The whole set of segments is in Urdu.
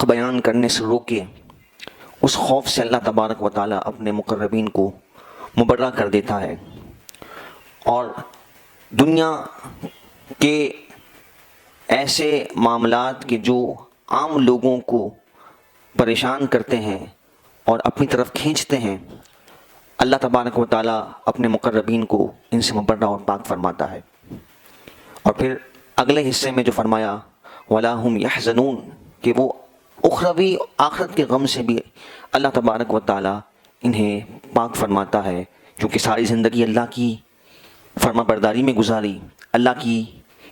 حق بیان کرنے سے روکے، اس خوف سے اللہ تبارک و تعالیٰ اپنے مقربین کو مبرہ کر دیتا ہے، اور دنیا کے ایسے معاملات کے جو عام لوگوں کو پریشان کرتے ہیں اور اپنی طرف کھینچتے ہیں، اللہ تبارک و تعالیٰ اپنے مقربین کو ان سے مبرہ اور پاک فرماتا ہے۔ اور پھر اگلے حصے میں جو فرمایا وَلَا هُمْ يَحْزَنُونَ، کہ وہ اخروی آخرت کے غم سے بھی اللہ تبارک و تعالیٰ انہیں پاک فرماتا ہے، کیونکہ ساری زندگی اللہ کی فرما برداری میں گزاری، اللہ کی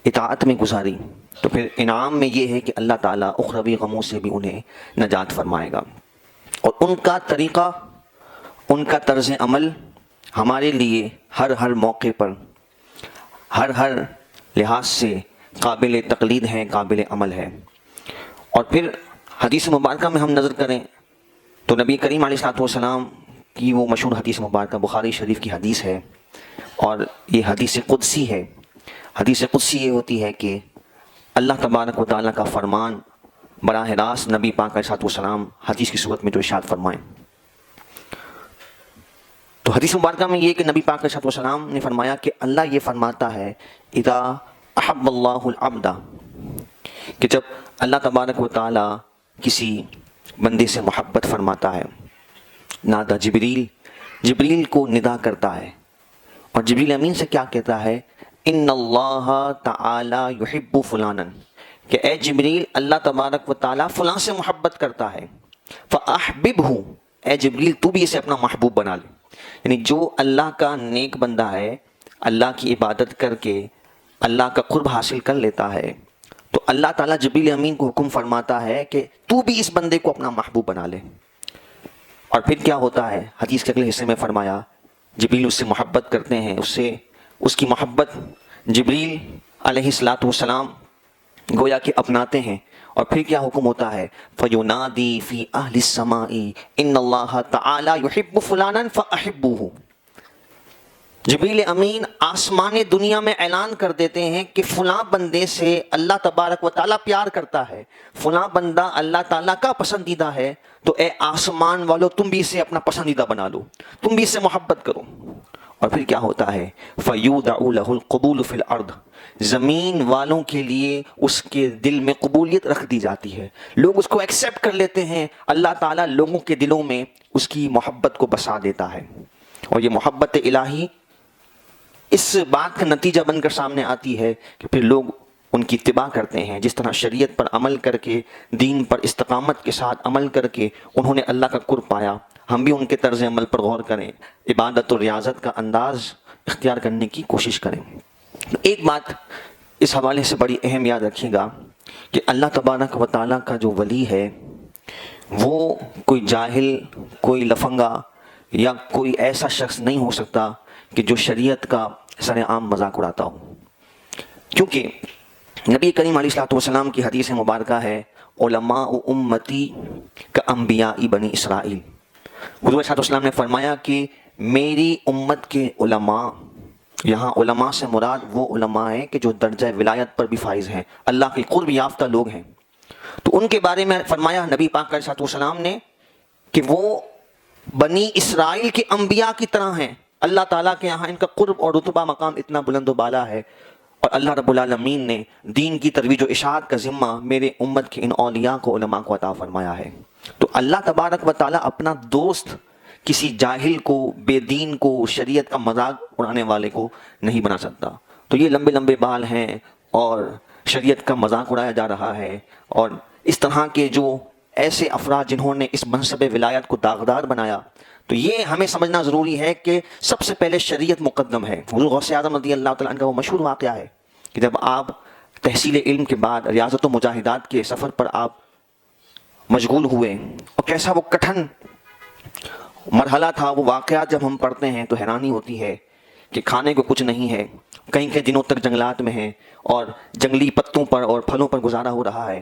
اطاعت میں گزاری، تو پھر انعام میں یہ ہے کہ اللہ تعالیٰ اخروی غموں سے بھی انہیں نجات فرمائے گا۔ اور ان کا طریقہ، ان کا طرز عمل ہمارے لیے ہر موقع پر، ہر لحاظ سے قابل تقلید ہے، قابل عمل ہے۔ اور پھر حدیث مبارکہ میں ہم نظر کریں تو نبی کریم علیہ الصلوۃ والسلام کی وہ مشہور حدیث مبارکہ بخاری شریف کی حدیث ہے، اور یہ حدیث قدسی ہے۔ حدیث قدسی یہ ہوتی ہے کہ اللہ تبارک و تعالیٰ کا فرمان براہ راست نبی پاک علیہ الصلوۃ والسلام حدیث کی صورت میں جو ارشاد فرمائیں۔ تو حدیث مبارکہ میں یہ کہ نبی پاک علیہ الصلوۃ والسلام نے فرمایا کہ اللہ یہ فرماتا ہے اذا احب اللہ العبد، کہ جب اللہ تبارک و تعالیٰ کسی بندے سے محبت فرماتا ہے، نادا جبریل کو ندا کرتا ہے، اور جبریل امین سے کیا کہتا ہے؟ ان اللہ تعالی یحب فلانا، کہ اے جبریل اللہ تبارک و تعالیٰ فلاں سے محبت کرتا ہے، فاحببہ، اے جبریل تو بھی اسے اپنا محبوب بنا لے۔ یعنی جو اللہ کا نیک بندہ ہے، اللہ کی عبادت کر کے اللہ کا قرب حاصل کر لیتا ہے، تو اللہ تعالیٰ جبریل امین کو حکم فرماتا ہے کہ تو بھی اس بندے کو اپنا محبوب بنا لے۔ اور پھر کیا ہوتا ہے؟ حدیث کے اگلے حصے میں فرمایا جبریل اس سے محبت کرتے ہیں، اس کی محبت جبریل علیہ الصلوۃ والسلام گویا کہ اپناتے ہیں، اور پھر کیا حکم ہوتا ہے؟ فَيُنَادِي فِي أَهْلِ السَّمَاءِ إِنَّ اللَّهَ تَعَالَى يُحِبُّ فُلَانًا فَأَحِبُّوهُ۔ جبریل امین آسمان دنیا میں اعلان کر دیتے ہیں کہ فلاں بندے سے اللہ تبارک و تعالیٰ پیار کرتا ہے، فلاں بندہ اللہ تعالیٰ کا پسندیدہ ہے، تو اے آسمان والو تم بھی اسے اپنا پسندیدہ بنا لو، تم بھی اسے محبت کرو۔ اور پھر کیا ہوتا ہے؟ فَيُودَعُ لَهُ الْقُبُولُ فِي الْأَرْضِ، زمین والوں کے لیے اس کے دل میں قبولیت رکھ دی جاتی ہے، لوگ اس کو ایکسیپٹ کر لیتے ہیں، اللہ تعالیٰ لوگوں کے دلوں میں اس کی محبت کو بسا دیتا ہے۔ اور یہ محبت الہی اس بات کا نتیجہ بن کر سامنے آتی ہے کہ پھر لوگ ان کی اتباع کرتے ہیں، جس طرح شریعت پر عمل کر کے، دین پر استقامت کے ساتھ عمل کر کے انہوں نے اللہ کا قرب پایا، ہم بھی ان کے طرز عمل پر غور کریں، عبادت و ریاضت کا انداز اختیار کرنے کی کوشش کریں۔ ایک بات اس حوالے سے بڑی اہم یاد رکھیے گا کہ اللہ تبارک و تعالیٰ کا جو ولی ہے وہ کوئی جاہل، کوئی لفنگا یا کوئی ایسا شخص نہیں ہو سکتا کہ جو شریعت کا سر عام مذاق اڑاتا ہو، کیونکہ نبی کریم علیہ الصلوۃ والسلام کی حدیث مبارکہ ہے علماء امتی کا انبیاء بنی اسرائیل۔ حضور صلی اللہ علیہ وسلم نے فرمایا کہ میری امت کے علماء، یہاں علماء سے مراد وہ علماء ہیں کہ جو درجہ ولایت پر بھی فائز ہیں، اللہ کے قرب یافتہ لوگ ہیں، تو ان کے بارے میں فرمایا نبی پاک علیہ الصلوۃ والسلام نے کہ وہ بنی اسرائیل کے انبیاء کی طرح ہیں، اللہ تعالیٰ کے یہاں ان کا قرب اور رتبہ مقام اتنا بلند و بالا ہے، اور اللہ رب العالمین نے دین کی ترویج و اشاعت کا ذمہ میرے امت کے ان اولیاء کو، علماء کو عطا فرمایا ہے۔ تو اللہ تبارک و تعالیٰ اپنا دوست کسی جاہل کو، بے دین کو، شریعت کا مذاق اڑانے والے کو نہیں بنا سکتا۔ تو یہ لمبے لمبے بال ہیں اور شریعت کا مذاق اڑایا جا رہا ہے، اور اس طرح کے جو ایسے افراد جنہوں نے اس منصب ولایت کو داغدار بنایا، تو یہ ہمیں سمجھنا ضروری ہے کہ سب سے پہلے شریعت مقدم ہے۔ حضور غوث اعظم رضی اللہ تعالیٰ عنہ کا وہ مشہور واقعہ ہے کہ جب آپ تحصیل علم کے بعد ریاضت و مجاہدات کے سفر پر آپ مشغول ہوئے، اور کیسا وہ کٹھن مرحلہ تھا، وہ واقعات جب ہم پڑھتے ہیں تو حیرانی ہوتی ہے کہ کھانے کو کچھ نہیں ہے، کئی کئی دنوں تک جنگلات میں ہیں اور جنگلی پتوں پر اور پھلوں پر گزارا ہو رہا ہے۔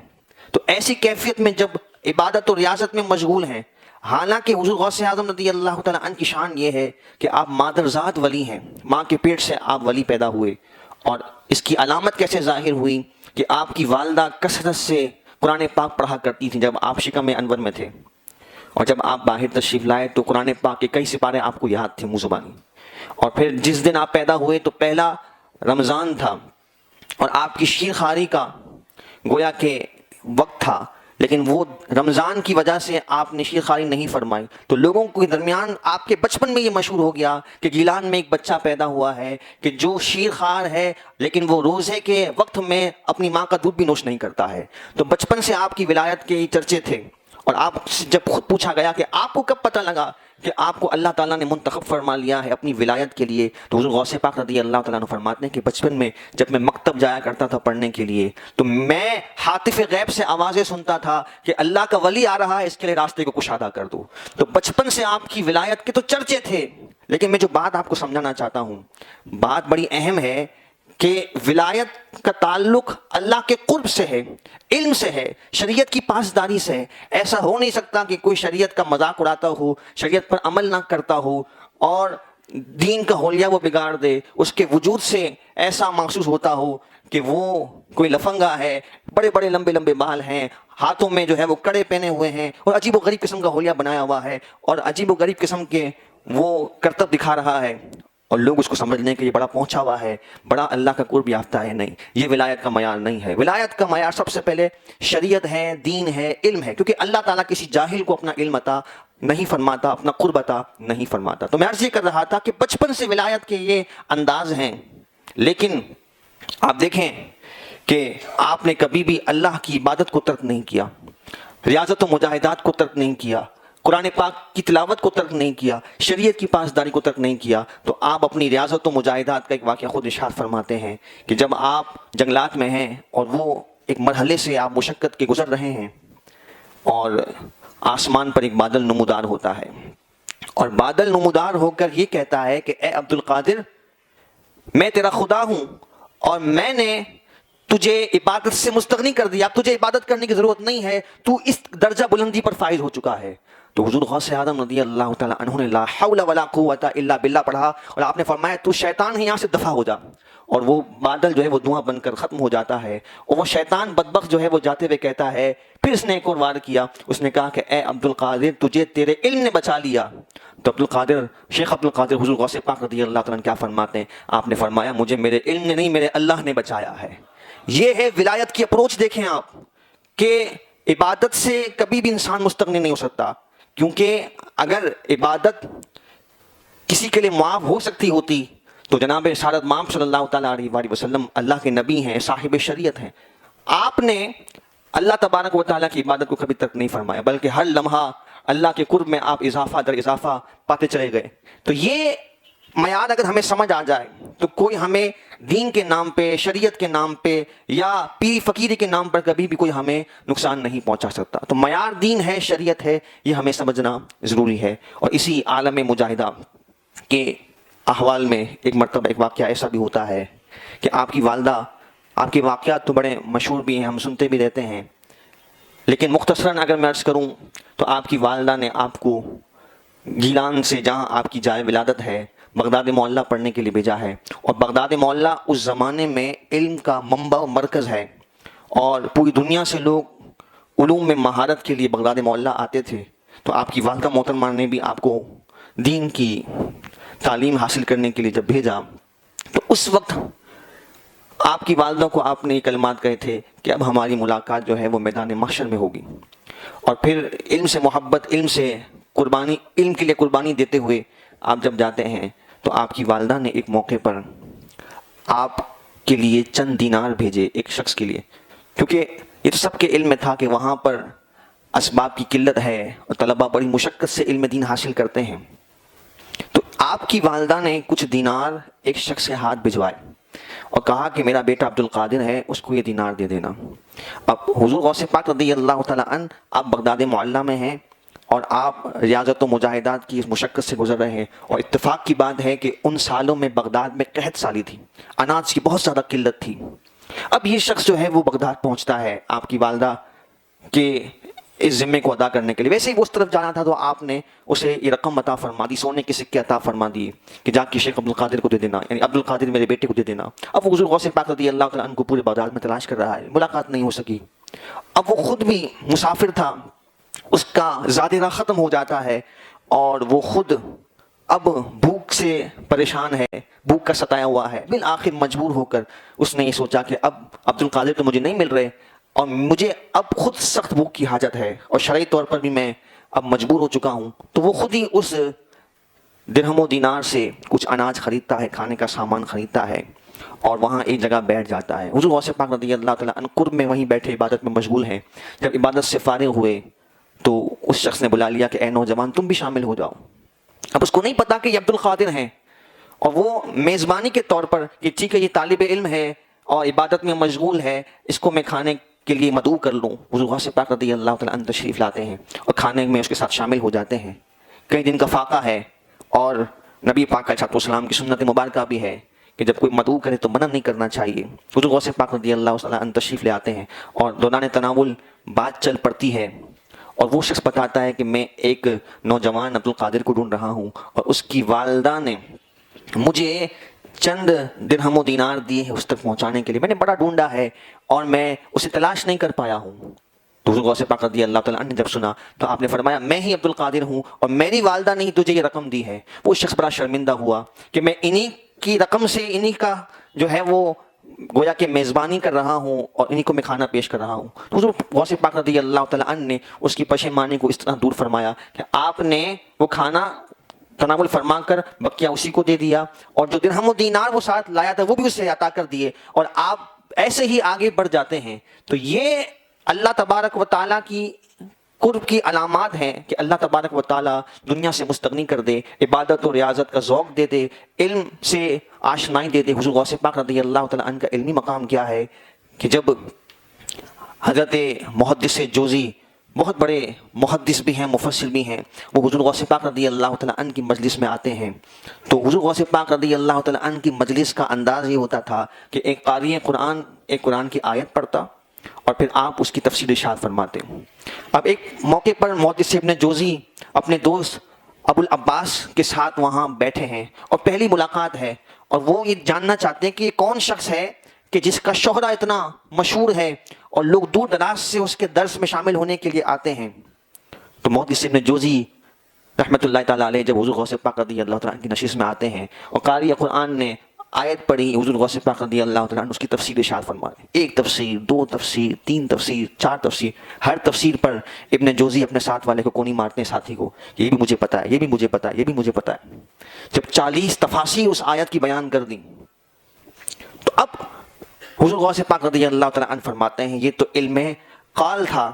تو ایسی کیفیت میں جب عبادت و ریاضت میں مشغول ہیں، حالانکہ حضور غوث اعظم رضی اللہ تعالیٰ عنہ کی شان یہ ہے کہ آپ مادرزاد ولی ہیں، ماں کے پیٹ سے آپ ولی پیدا ہوئے، اور اس کی علامت کیسے ظاہر ہوئی کہ آپ کی والدہ کثرت سے قرآن پاک پڑھا کرتی تھیں جب آپ شکم انور میں تھے، اور جب آپ باہر تشریف لائے تو قرآن پاک کے کئی سپارے آپ کو یاد تھے منہ زبانی، اور پھر جس دن آپ پیدا ہوئے تو پہلا رمضان تھا اور آپ کی شیر خواری کا گویا کہ وقت تھا، لیکن وہ رمضان کی وجہ سے آپ نے شیر خواری نہیں فرمائی، تو لوگوں کے درمیان آپ کے بچپن میں یہ مشہور ہو گیا کہ گیلان میں ایک بچہ پیدا ہوا ہے کہ جو شیر خوار ہے لیکن وہ روزے کے وقت میں اپنی ماں کا دودھ بھی نوش نہیں کرتا ہے۔ تو بچپن سے آپ کی ولایت کے چرچے تھے، اور آپ سے جب خود پوچھا گیا کہ آپ کو کب پتہ لگا کہ آپ کو اللہ تعالیٰ نے منتخب فرما لیا ہے اپنی ولایت کے لیے، تو حضور غوث پاک رضی اللہ تعالیٰ عنہ فرماتے ہیں کہ بچپن میں جب میں مکتب جایا کرتا تھا پڑھنے کے لیے تو میں ہاتف غیب سے آوازیں سنتا تھا کہ اللہ کا ولی آ رہا ہے، اس کے لیے راستے کو کشادہ کر دو۔ تو بچپن سے آپ کی ولایت کے تو چرچے تھے، لیکن میں جو بات آپ کو سمجھانا چاہتا ہوں، بات بڑی اہم ہے کہ ولایت کا تعلق اللہ کے قرب سے ہے، علم سے ہے، شریعت کی پاسداری سے ہے۔ ایسا ہو نہیں سکتا کہ کوئی شریعت کا مذاق اڑاتا ہو، شریعت پر عمل نہ کرتا ہو اور دین کا حلیہ وہ بگاڑ دے، اس کے وجود سے ایسا محسوس ہوتا ہو کہ وہ کوئی لفنگا ہے، بڑے بڑے لمبے لمبے بال ہیں، ہاتھوں میں جو ہے وہ کڑے پہنے ہوئے ہیں اور عجیب و غریب قسم کا حلیہ بنایا ہوا ہے اور عجیب و غریب قسم کے وہ کرتب دکھا رہا ہے، اور لوگ اس کو سمجھ لیں کہ یہ بڑا پہنچا ہوا ہے، بڑا اللہ کا قرب یافتہ ہے۔ نہیں، یہ ولایت کا معیار نہیں ہے۔ ولایت کا معیار سب سے پہلے شریعت ہے، دین ہے، علم ہے، کیونکہ اللہ تعالیٰ کسی جاہل کو اپنا علم عطا نہیں فرماتا، اپنا قرب عطا نہیں فرماتا۔ تو میں عرض یہ کر رہا تھا کہ بچپن سے ولایت کے یہ انداز ہیں، لیکن آپ دیکھیں کہ آپ نے کبھی بھی اللہ کی عبادت کو ترک نہیں کیا، ریاضت و مجاہدات کو ترک نہیں کیا، قرآن پاک کی تلاوت کو ترک نہیں کیا، شریعت کی پاسداری کو ترک نہیں کیا۔ تو آپ اپنی ریاضت و مجاہدات کا ایک واقعہ خود ارشاد فرماتے ہیں کہ جب آپ جنگلات میں ہیں اور وہ ایک مرحلے سے آپ مشقت کے گزر رہے ہیں اور آسمان پر ایک بادل نمودار ہوتا ہے، اور بادل نمودار ہو کر یہ کہتا ہے کہ اے عبد القادر، میں تیرا خدا ہوں اور میں نے تجھے عبادت سے مستغنی کر دیا، اب تجھے عبادت کرنے کی ضرورت نہیں ہے، تو اس درجہ بلندی پر فائز ہو چکا ہے۔ تو حضور غوث اعظم رضی اللہ تعالیٰ عنہ نے لا حول ولا قوت الا باللہ پڑھا اور آپ نے فرمایا تو شیطان ہے یہاں سے دفع ہو جا، اور وہ بادل جو ہے وہ دھواں بن کر ختم ہو جاتا ہے، اور وہ شیطان بدبخت جو ہے وہ جاتے ہوئے کہتا ہے، پھر اس نے ایک اور وار کیا، اس نے کہا کہ اے عبد القادر، تجھے تیرے علم نے بچا لیا۔ تو عبد القادر، شیخ عبد القادر حضور غوث پاک رضی اللہ تعالیٰ عنہ کیا فرماتے ہیں؟ آپ نے فرمایا مجھے میرے علم نے نہیں، میرے اللہ نے بچایا ہے۔ یہ ہے ولایت کی اپروچ۔ دیکھیں آپ کہ عبادت سے کبھی بھی انسان مستغنی نہیں ہو سکتا، کیونکہ اگر عبادت کسی کے لیے معاف ہو سکتی ہوتی تو جناب سعادت مام صلی اللہ تعالیٰ علیہ وآلہ وسلم اللہ کے نبی ہیں، صاحب شریعت ہیں، آپ نے اللہ تبارک و تعالیٰ کی عبادت کو کبھی ترک نہیں فرمایا، بلکہ ہر لمحہ اللہ کے قرب میں آپ اضافہ در اضافہ پاتے چلے گئے۔ تو یہ معیار اگر ہمیں سمجھ آ جائے تو کوئی ہمیں دین کے نام پہ، شریعت کے نام پہ یا پیری فقیری کے نام پر کبھی بھی کوئی ہمیں نقصان نہیں پہنچا سکتا۔ تو معیار دین ہے، شریعت ہے، یہ ہمیں سمجھنا ضروری ہے۔ اور اسی عالم مجاہدہ کے احوال میں ایک مرتبہ ایک واقعہ ایسا بھی ہوتا ہے کہ آپ کی والدہ، آپ کے واقعات تو بڑے مشہور بھی ہیں، ہم سنتے بھی رہتے ہیں، لیکن مختصراً اگر میں عرض کروں تو آپ کی والدہ نے آپ کو گیلان سے، جہاں آپ کی جائے ولادت ہے، بغداد معلیٰ پڑھنے کے لیے بھیجا ہے، اور بغداد معلیٰ اس زمانے میں علم کا منبع و مرکز ہے، اور پوری دنیا سے لوگ علوم میں مہارت کے لیے بغداد معلیٰ آتے تھے۔ تو آپ کی والدہ محترمہ نے بھی آپ کو دین کی تعلیم حاصل کرنے کے لیے جب بھیجا تو اس وقت آپ کی والدہ کو آپ نے یہ کلمات کہے تھے کہ اب ہماری ملاقات جو ہے وہ میدان محشر میں ہوگی، اور پھر علم سے محبت، علم سے قربانی، علم کے لیے قربانی دیتے ہوئے آپ جب جاتے ہیں تو آپ کی والدہ نے ایک موقع پر آپ کے لیے چند دینار بھیجے ایک شخص کے لیے، کیونکہ یہ تو سب کے علم میں تھا کہ وہاں پر اسباب کی قلت ہے اور طلبہ بڑی مشقت سے علم دین حاصل کرتے ہیں۔ تو آپ کی والدہ نے کچھ دینار ایک شخص کے ہاتھ بھجوائے اور کہا کہ میرا بیٹا عبد القادر ہے، اس کو یہ دینار دے دینا۔ اب حضور غوث پاک رضی اللہ تعالیٰ عنہ آپ بغداد معلیٰ میں ہیں اور آپ ریاضت و مجاہدات کی اس مشقت سے گزر رہے ہیں، اور اتفاق کی بات ہے کہ ان سالوں میں بغداد میں قحط سالی تھی، اناج کی بہت زیادہ قلت تھی۔ اب یہ شخص جو ہے وہ بغداد پہنچتا ہے آپ کی والدہ کے اس ذمے کو ادا کرنے کے لیے، ویسے ہی وہ اس طرف جانا تھا تو آپ نے اسے یہ رقم عطا فرما دی، سونے کے سکے عطا فرما دی کہ جا کے شیخ عبد القادر کو دے دینا، یعنی عبد القادر میرے بیٹے کو دے دینا۔ اب وہ حضور غوث پاک رضی اللہ تعالیٰ عنہ کو پورے بغداد میں تلاش کر رہا ہے، ملاقات نہیں ہو سکی۔ اب وہ خود بھی مسافر تھا، اس کا زاد راہ ختم ہو جاتا ہے اور وہ خود اب بھوک سے پریشان ہے، بھوک کا ستایا ہوا ہے۔ بالآخر مجبور ہو کر اس نے یہ سوچا کہ اب عبد القادر تو مجھے نہیں مل رہے اور مجھے اب خود سخت بھوک کی حاجت ہے اور شرعی طور پر بھی میں اب مجبور ہو چکا ہوں، تو وہ خود ہی اس درہم و دینار سے کچھ اناج خریدتا ہے، کھانے کا سامان خریدتا ہے اور وہاں ایک جگہ بیٹھ جاتا ہے۔ حضور غوث پاک رضی اللہ تعالیٰ عنہ قرب میں وہیں بیٹھے عبادت میں مشغول ہیں۔ جب عبادت سے فارغ ہوئے تو اس شخص نے بلا لیا کہ اے نوجوان تم بھی شامل ہو جاؤ۔ اب اس کو نہیں پتا کہ یہ عبد القادر ہیں، اور وہ میزبانی کے طور پر کہ ٹھیک ہے یہ طالب علم ہے اور عبادت میں مشغول ہے، اس کو میں کھانے کے لیے مدعو کر لوں۔ حضور غوث پاک رضی اللہ تعالیٰ عنہ تشریف لاتے ہیں اور کھانے میں اس کے ساتھ شامل ہو جاتے ہیں۔ کئی دن کا فاقہ ہے اور نبی پاک علیہ السلام کی سنت مبارکہ بھی ہے کہ جب کوئی مدعو کرے تو منع نہیں کرنا چاہیے۔ حضور غوث پاک رضی اللہ تعالیٰ عنہ تشریف لے آتے ہیں اور دوران تناول بات چل پڑتی ہے اور وہ شخص بتاتا ہے کہ میں ایک نوجوان عبد القادر کو ڈھونڈ رہا ہوں اور اس کی والدہ نے مجھے چند درہم و دینار دیے ہیں اس تک پہنچانے کے لیے، میں نے بڑا ڈھونڈا ہے اور میں اسے تلاش نہیں کر پایا ہوں۔ تو حضور غوث پاک رضی اللہ تعالیٰ عنہ نے جب سنا تو آپ نے فرمایا میں ہی عبد القادر ہوں اور میری والدہ نے ہی تجھے یہ رقم دی ہے۔ وہ شخص بڑا شرمندہ ہوا کہ میں انہی کی رقم سے انہی کا جو ہے وہ گویا کہ میزبانی کر رہا ہوں اور انہی کو میں کھانا پیش کر رہا ہوں۔ تو حضور غوث پاک رضی اللہ تعالیٰ عنہ نے اس کی پشیمانی کو اس طرح دور فرمایا کہ آپ نے وہ کھانا تناول فرما کر بقیہ اسی کو دے دیا اور جو درہم و دینار وہ ساتھ لایا تھا وہ بھی اسے عطا کر دیے، اور آپ ایسے ہی آگے بڑھ جاتے ہیں۔ تو یہ اللہ تبارک و تعالیٰ کی قرب کی علامات ہیں کہ اللہ تبارک و تعالیٰ دنیا سے مستغنی کر دے، عبادت و ریاضت کا ذوق دے دے، علم سے آشنائی دے دے۔ حضور غوث پاک رضی اللہ تعالیٰ عنہ کا علمی مقام کیا ہے کہ جب حضرت محدث جوزی، بہت بڑے محدث بھی ہیں مفسر بھی ہیں، وہ حضور غوث پاک رضی اللہ تعالیٰ عنہ کی مجلس میں آتے ہیں تو حضور غوث پاک رضی اللہ تعالیٰ عنہ کی مجلس کا انداز یہ ہوتا تھا کہ ایک قاری قرآن ایک قرآن کی آیت پڑھتا اور پھر آپ اس کی تفسیر ارشاد فرماتے۔ اب ایک موقع پر محدث ابن جوزی اپنے دوست ابو العباس کے ساتھ وہاں بیٹھے ہیں اور پہلی ملاقات ہے اور وہ یہ جاننا چاہتے ہیں کہ یہ کون شخص ہے کہ جس کا شہرہ اتنا مشہور ہے اور لوگ دور دراز سے اس کے درس میں شامل ہونے کے لیے آتے ہیں۔ تو محدث ابن جوزی رحمۃ اللہ تعالیٰ علیہ جب حضور غوث پاک رضی اللہ تعالیٰ عنہ کی نشست میں آتے ہیں اور قاری قرآن نے آیت پڑھی، حضور غوث پاک رضی اللہ تعالیٰ عنہ اس کی تفسیر ارشاد فرماتے ہیں۔ ایک تفسیر، دو تفسیر، تین تفسیر، چار تفسیر، ہر تفسیر پر ابن جوزی اپنے ساتھ والے کو کونی مارتے ہیں ساتھی کو، یہ بھی مجھے پتا ہے، یہ بھی مجھے پتا ہے، یہ بھی مجھے پتا ہے۔ جب 40 تفاسیر اس آیت کی بیان کر دیں تو اب حضور غوث پاک رضی اللہ تعالیٰ عنہ فرماتے ہیں یہ تو علم قال تھا،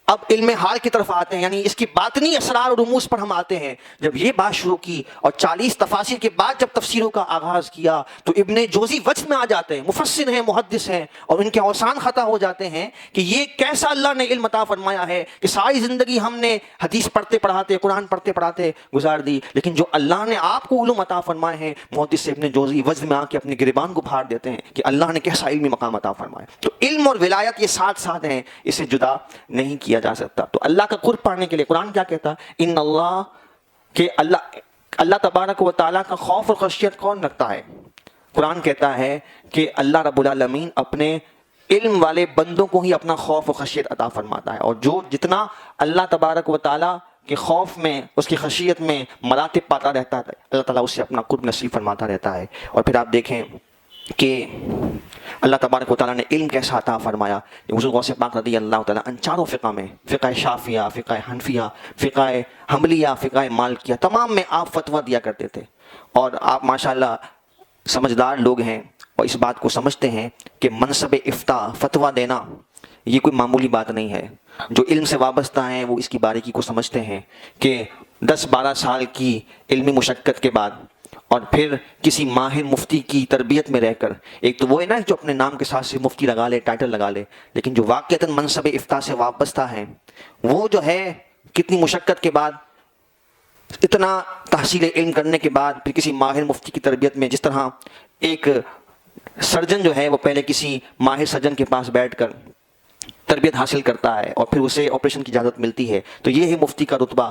اب علم حال کی طرف آتے ہیں، یعنی اس کی باطنی اسرار اور رموز پر ہم آتے ہیں۔ جب یہ بات شروع کی اور 40 تفاسیر کے بعد جب تفسیروں کا آغاز کیا تو ابن جوزی وجد میں آ جاتے ہیں، مفسر ہیں، محدث ہیں، اور ان کے اوسان خطا ہو جاتے ہیں کہ یہ کیسا اللہ نے علم عطا فرمایا ہے کہ ساری زندگی ہم نے حدیث پڑھتے پڑھاتے، قرآن پڑھتے پڑھاتے گزار دی، لیکن جو اللہ نے آپ کو علم عطا فرمائے ہیں، محدث ابن جوزی وجد میں آ کے اپنے گریبان کو پھاڑ دیتے ہیں کہ اللہ نے کیسا علمی مقام عطا فرمایا۔ تو علم اور ولایت یہ ساتھ ساتھ ہیں، اسے جدا نہیں کیا جا سکتا۔ تو اللہ کا قرب پانے کے لیے قرآن کیا کہتا ہے؟ ان اللہ کہ اللہ تبارک و تعالیٰ کا خوف اور خشیت کون رکھتا ہے؟ قرآن کہتا ہے کہ اللہ رب العالمین اپنے علم والے بندوں کو ہی اپنا خوف و خشیت عطا فرماتا ہے، اور جو جتنا اللہ تبارک و تعالیٰ کے خوف میں، اس کی خشیت میں مراتب پاتا رہتا ہے، اللہ تعالیٰ اسے اپنا قرب نصیب فرماتا رہتا ہے۔ اور پھر آپ دیکھیں کہ اللہ تبارک و تعالیٰ نے علم کیسا عطا فرمایا۔ حضور غوث پاک رضی اللہ تعالیٰ عنہ چاروں فقہ میں، فقہ شافعیہ، فقہ حنفیہ، فقہ حنبلیہ، فقہ مالکیہ، تمام میں آپ فتویٰ دیا کرتے تھے، اور آپ ماشاءاللہ سمجھدار لوگ ہیں اور اس بات کو سمجھتے ہیں کہ منصب افتاء، فتویٰ دینا، یہ کوئی معمولی بات نہیں ہے۔ جو علم سے وابستہ ہیں وہ اس کی باریکی کو سمجھتے ہیں کہ 10-12 سال کی علمی مشقت کے بعد اور پھر کسی ماہر مفتی کی تربیت میں رہ کر، ایک تو وہ ہے نا جو اپنے نام کے ساتھ سے مفتی لگا لے، ٹائٹل لگا لے، لیکن جو واقعتاً منصب افتاء سے وابستہ ہیں وہ جو ہے کتنی مشقت کے بعد، اتنا تحصیل علم کرنے کے بعد پھر کسی ماہر مفتی کی تربیت میں، جس طرح ایک سرجن جو ہے وہ پہلے کسی ماہر سرجن کے پاس بیٹھ کر تربیت حاصل کرتا ہے اور پھر اسے آپریشن کی اجازت ملتی ہے، تو یہ ہے مفتی کا رتبہ۔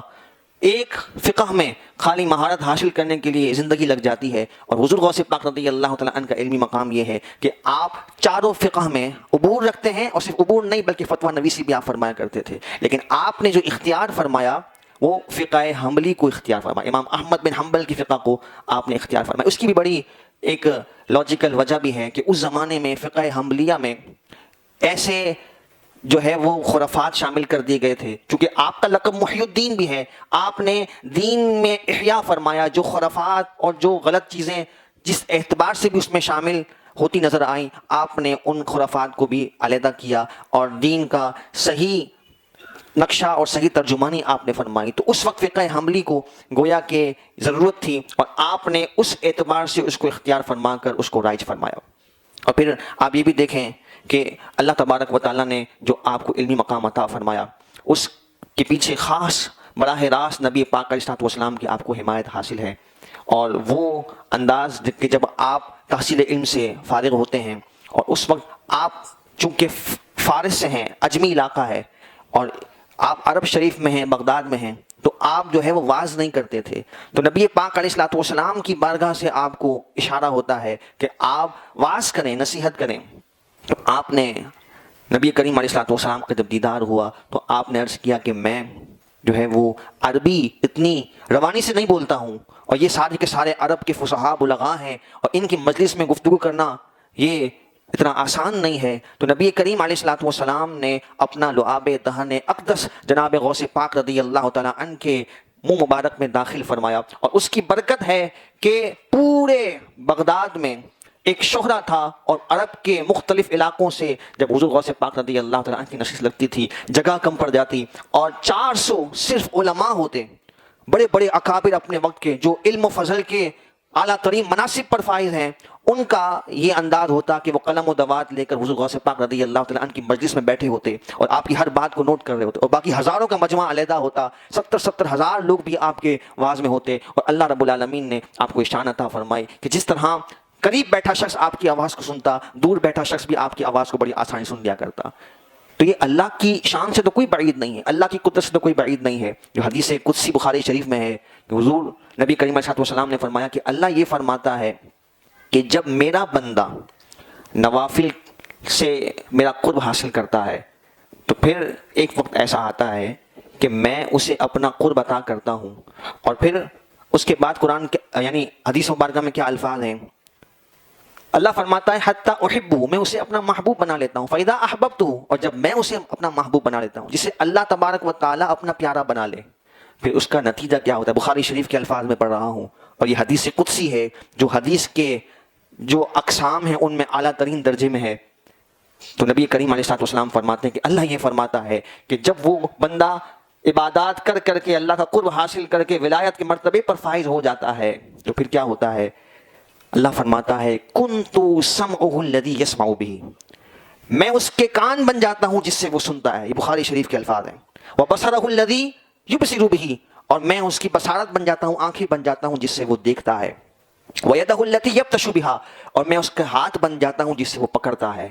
ایک فقہ میں خالی مہارت حاصل کرنے کے لیے زندگی لگ جاتی ہے، اور حضور غوث پاک رضی اللہ تعالیٰ عنہ کا علمی مقام یہ ہے کہ آپ چاروں فقہ میں عبور رکھتے ہیں، اور صرف عبور نہیں بلکہ فتویٰ نویسی بھی آپ فرمایا کرتے تھے، لیکن آپ نے جو اختیار فرمایا وہ فقہ حنبلی کو اختیار فرمایا، امام احمد بن حنبل کی فقہ کو آپ نے اختیار فرمایا۔ اس کی بھی بڑی ایک لاجیکل وجہ بھی ہے کہ اس زمانے میں فقہ حنبلیہ میں ایسے جو ہے وہ خرافات شامل کر دیے گئے تھے، چونکہ آپ کا لقب محی الدین بھی ہے، آپ نے دین میں احیاء فرمایا، جو خرافات اور جو غلط چیزیں جس اعتبار سے بھی اس میں شامل ہوتی نظر آئیں، آپ نے ان خرافات کو بھی علیحدہ کیا اور دین کا صحیح نقشہ اور صحیح ترجمانی آپ نے فرمائی۔ تو اس وقت فقہ حنبلی کو گویا کہ ضرورت تھی، اور آپ نے اس اعتبار سے اس کو اختیار فرما کر اس کو رائج فرمایا۔ اور پھر آپ یہ بھی دیکھیں کہ اللہ تبارک و تعالیٰ نے جو آپ کو علمی مقام عطا فرمایا، اس کے پیچھے خاص براہ راست نبی پاک علیہ السلام کی آپ کو حمایت حاصل ہے، اور وہ انداز کہ جب آپ تحصیل علم سے فارغ ہوتے ہیں، اور اس وقت آپ چونکہ فارس سے ہیں، اجمی علاقہ ہے، اور آپ عرب شریف میں ہیں، بغداد میں ہیں، تو آپ جو ہے وہ واعظ نہیں کرتے تھے، تو نبی پاک علیہ السلام کی بارگاہ سے آپ کو اشارہ ہوتا ہے کہ آپ واعظ کریں، نصیحت کریں۔ تو آپ نے نبی کریم علیہ السلام کا جب دیدار ہوا تو آپ نے عرض کیا کہ میں جو ہے وہ عربی اتنی روانی سے نہیں بولتا ہوں، اور یہ سارے کے سارے عرب کے فصحاء بلغاء ہیں، اور ان کی مجلس میں گفتگو کرنا یہ اتنا آسان نہیں ہے۔ تو نبی کریم علیہ السلام نے اپنا لعاب دہن اقدس جناب غوث پاک رضی اللہ تعالیٰ عنہ کے منہ مبارک میں داخل فرمایا، اور اس کی برکت ہے کہ پورے بغداد میں ایک شہرہ تھا، اور عرب کے مختلف علاقوں سے جب حضور غوث پاک رضی اللہ تعالیٰ عنہ کی نشست لگتی تھی جگہ کم پڑ جاتی، اور 400 صرف علماء ہوتے، بڑے بڑے اکابر اپنے وقت کے جو علم و فضل کے اعلیٰ ترین مناصب پر فائز ہیں، ان کا یہ انداز ہوتا کہ وہ قلم و دوات لے کر حضور غوث پاک رضی اللہ تعالیٰ عنہ کی مجلس میں بیٹھے ہوتے اور آپ کی ہر بات کو نوٹ کر رہے ہوتے، اور باقی ہزاروں کا مجمع علیحدہ ہوتا، 70 ہزار لوگ بھی آپ کے واعظ میں ہوتے، اور اللہ رب العالمین نے آپ کو شان عطا فرمائی کہ جس طرح قریب بیٹھا شخص آپ کی آواز کو سنتا، دور بیٹھا شخص بھی آپ کی آواز کو بڑی آسانی سن لیا کرتا۔ تو یہ اللہ کی شان سے تو کوئی بعید نہیں ہے، اللہ کی قدرت سے تو کوئی بعید نہیں ہے، جو حدیث قدسی بخاری شریف میں ہے کہ حضور نبی کریم علیہ السلام نے فرمایا کہ اللہ یہ فرماتا ہے کہ جب میرا بندہ نوافل سے میرا قرب حاصل کرتا ہے تو پھر ایک وقت ایسا آتا ہے کہ میں اسے اپنا قرب عطا کرتا ہوں، اور پھر اس کے بعد قرآن یعنی حدیث مبارکہ میں کیا الفاظ ہیں، اللہ فرماتا ہے حتی احبہ، میں اسے اپنا محبوب بنا لیتا ہوں، فاذا احببتہ، اور جب میں اسے اپنا محبوب بنا لیتا ہوں، جسے اللہ تبارک و تعالیٰ اپنا پیارا بنا لے، پھر اس کا نتیجہ کیا ہوتا ہے؟ بخاری شریف کے الفاظ میں پڑھ رہا ہوں، اور یہ حدیث قدسی ہے جو حدیث کے جو اقسام ہیں ان میں اعلیٰ ترین درجے میں ہے۔ تو نبی کریم علیہ السلام فرماتے ہیں کہ اللہ یہ فرماتا ہے کہ جب وہ بندہ عبادات کر کر کے اللہ کا قرب حاصل کر کے ولایت کے مرتبے پر فائز ہو جاتا ہے تو پھر کیا ہوتا ہے؟ اللہ فرماتا ہے کنت سمعہ الذی یسمع بہ، میں اس کے کان بن جاتا ہوں جس سے وہ سنتا ہے، یہ بخاری شریف کے الفاظ ہیں، وبصرہ الذی یبصر بہ، اور میں اس کی بصارت بن جاتا ہوں، آنکھیں بن جاتا ہوں جس سے وہ دیکھتا ہے، ویدہ التی یبطش بہا، اور میں اس کا ہاتھ بن جاتا ہوں جس سے وہ پکڑتا ہے،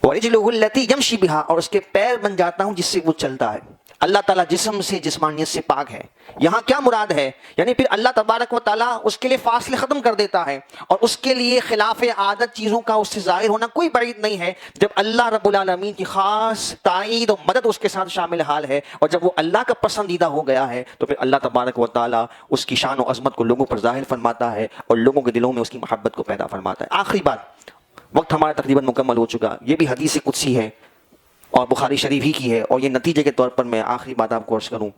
ورجلہ التی یمشی بہا، اور اس کے پیر بن جاتا ہوں جس سے وہ چلتا ہے۔ اللہ تعالیٰ جسم سے جسمانیت سے پاک ہے۔ یہاں کیا مراد ہے؟ یعنی پھر اللہ تبارک و تعالیٰ اس کے لیے فاصلے ختم کر دیتا ہے، اور اس کے لیے خلاف عادت چیزوں کا اس سے ظاہر ہونا کوئی بعید نہیں ہے، جب اللہ رب العالمین کی خاص تائید و مدد اس کے ساتھ شامل حال ہے، اور جب وہ اللہ کا پسندیدہ ہو گیا ہے تو پھر اللہ تبارک و تعالیٰ اس کی شان و عظمت کو لوگوں پر ظاہر فرماتا ہے اور لوگوں کے دلوں میں اس کی محبت کو پیدا فرماتا ہے۔ آخری بات، وقت ہمارا تقریباً مکمل ہو چکا، یہ بھی حدیث قدسی ہے اور بخاری شریف ہی کی ہے، اور یہ نتیجے کے طور پر میں آخری بات آپ کو عرض کروں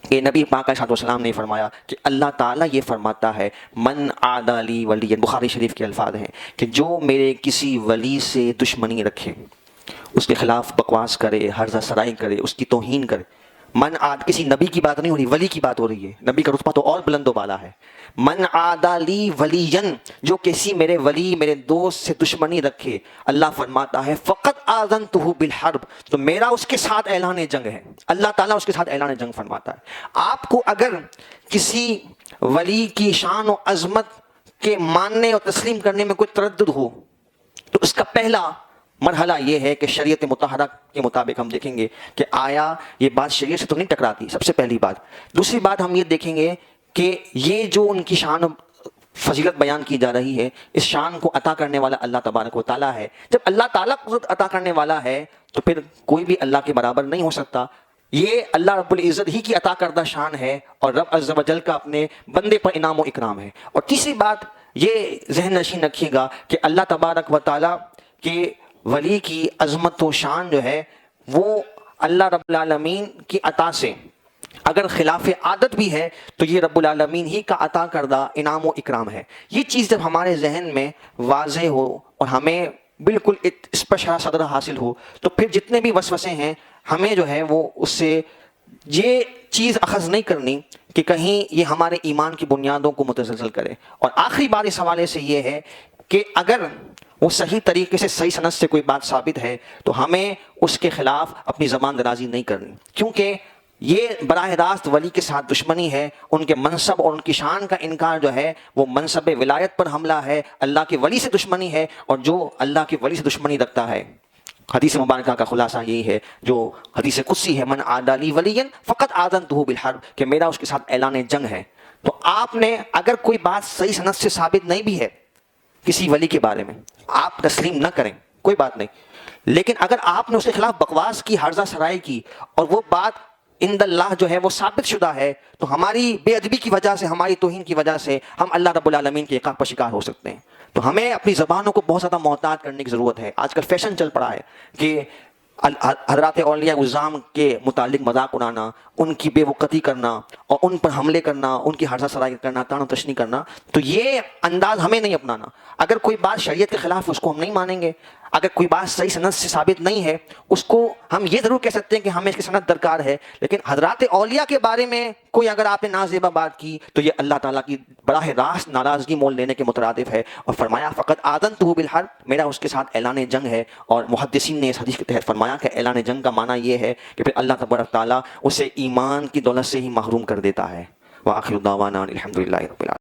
کہ نبی پاک علیہ السلام نے فرمایا کہ اللہ تعالیٰ یہ فرماتا ہے من عادی لی ولی، بخاری شریف کے الفاظ ہیں کہ جو میرے کسی ولی سے دشمنی رکھے، اس کے خلاف بکواس کرے، ہرزہ سرائی کرے، اس کی توہین کرے، من عاد، کسی نبی کی بات نہیں ہو رہی، ولی کی بات ہو رہی ہے، نبی کا رتبہ تو اور بلند و بالا ہے، من عادی لی ولین، جو کسی میرے ولی میرے دوست سے دشمنی رکھے، اللہ فرماتا ہے فقط آذنتہ بالحرب، تو میرا اس کے ساتھ اعلان جنگ ہے، اللہ تعالیٰ اس کے ساتھ اعلان جنگ فرماتا ہے۔ آپ کو اگر کسی ولی کی شان و عظمت کے ماننے اور تسلیم کرنے میں کوئی تردد ہو تو اس کا پہلا مرحلہ یہ ہے کہ شریعت مطہرہ کے مطابق ہم دیکھیں گے کہ آیا یہ بات شریعت سے تو نہیں ٹکراتی، سب سے پہلی بات۔ دوسری بات ہم یہ دیکھیں گے کہ یہ جو ان کی شان فضیلت بیان کی جا رہی ہے، اس شان کو عطا کرنے والا اللہ تبارک و تعالیٰ ہے۔ جب اللہ تعالیٰ قدرت عطا کرنے والا ہے تو پھر کوئی بھی اللہ کے برابر نہیں ہو سکتا۔ یہ اللہ رب العزت ہی کی عطا کردہ شان ہے اور رب عز و جل کا اپنے بندے پر انعام و اکرام ہے۔ اور تیسری بات یہ ذہن نشین رکھیے گا کہ اللہ تبارک و تعالیٰ کے ولی کی عظمت و شان جو ہے وہ اللہ رب العالمین کی عطا سے اگر خلاف عادت بھی ہے تو یہ رب العالمین ہی کا عطا کردہ انعام و اکرام ہے۔ یہ چیز جب ہمارے ذہن میں واضح ہو اور ہمیں بالکل اس پر شرح صدر حاصل ہو تو پھر جتنے بھی وسوسے ہیں ہمیں جو ہے وہ اس سے یہ چیز اخذ نہیں کرنی کہ کہیں یہ ہمارے ایمان کی بنیادوں کو متزلزل کرے۔ اور آخری بات اس حوالے سے یہ ہے کہ اگر وہ صحیح طریقے سے صحیح سند سے کوئی بات ثابت ہے تو ہمیں اس کے خلاف اپنی زبان درازی نہیں کرنی، کیونکہ یہ براہ راست ولی کے ساتھ دشمنی ہے۔ ان کے منصب اور ان کی شان کا انکار جو ہے وہ منصب ولایت پر حملہ ہے، اللہ کے ولی سے دشمنی ہے، اور جو اللہ کے ولی سے دشمنی رکھتا ہے، حدیث مبارکہ کا خلاصہ یہی ہے جو حدیث قدسی ہے، من عادی لی ولیا فقط آذنتہ بالحرب، کہ میرا اس کے ساتھ اعلان جنگ ہے۔ تو آپ نے اگر کوئی بات صحیح سند سے ثابت نہیں بھی ہے کسی ولی کے بارے میں، آپ تسلیم نہ کریں، کوئی بات نہیں، لیکن اگر آپ نے اس کے خلاف بکواس کی، ہرزہ سرائی کی، اور وہ بات عند اللہ جو ہے وہ ثابت شدہ ہے، تو ہماری بے ادبی کی وجہ سے، ہماری توہین کی وجہ سے ہم اللہ رب العالمین کے عقاب پر شکار ہو سکتے ہیں۔ تو ہمیں اپنی زبانوں کو بہت زیادہ محتاط کرنے کی ضرورت ہے۔ آج کل فیشن چل پڑا ہے کہ حضرات اولیاء عظام کے متعلق مذاق اڑانا، ان کی بے وقتی کرنا اور ان پر حملے کرنا، ان کی ہرزہ سرائی کرنا، طعن و تشنیع کرنا، تو یہ انداز ہمیں نہیں اپنانا۔ اگر کوئی بات شریعت کے خلاف اس کو ہم نہیں مانیں گے، اگر کوئی بات صحیح سند سے ثابت نہیں ہے اس کو ہم یہ ضرور کہہ سکتے ہیں کہ ہمیں اس کی سند درکار ہے، لیکن حضرات اولیاء کے بارے میں کوئی اگر آپ نے نازیبہ بات کی تو یہ اللہ تعالیٰ کی براہ راست ناراضگی مول لینے کے مترادف ہے۔ اور فرمایا فقط آذنتہ بالحرب، میرا اس کے ساتھ اعلان جنگ ہے۔ اور محدثین نے اس حدیث کے تحت فرمایا کہ اعلان جنگ کا معنی یہ ہے کہ پھر اللہ تبارک تعالیٰ اسے ایمان کی دولت سے ہی محروم کر دیتا ہے۔ وآخر دعوانا الحمدللہ رب العالمین۔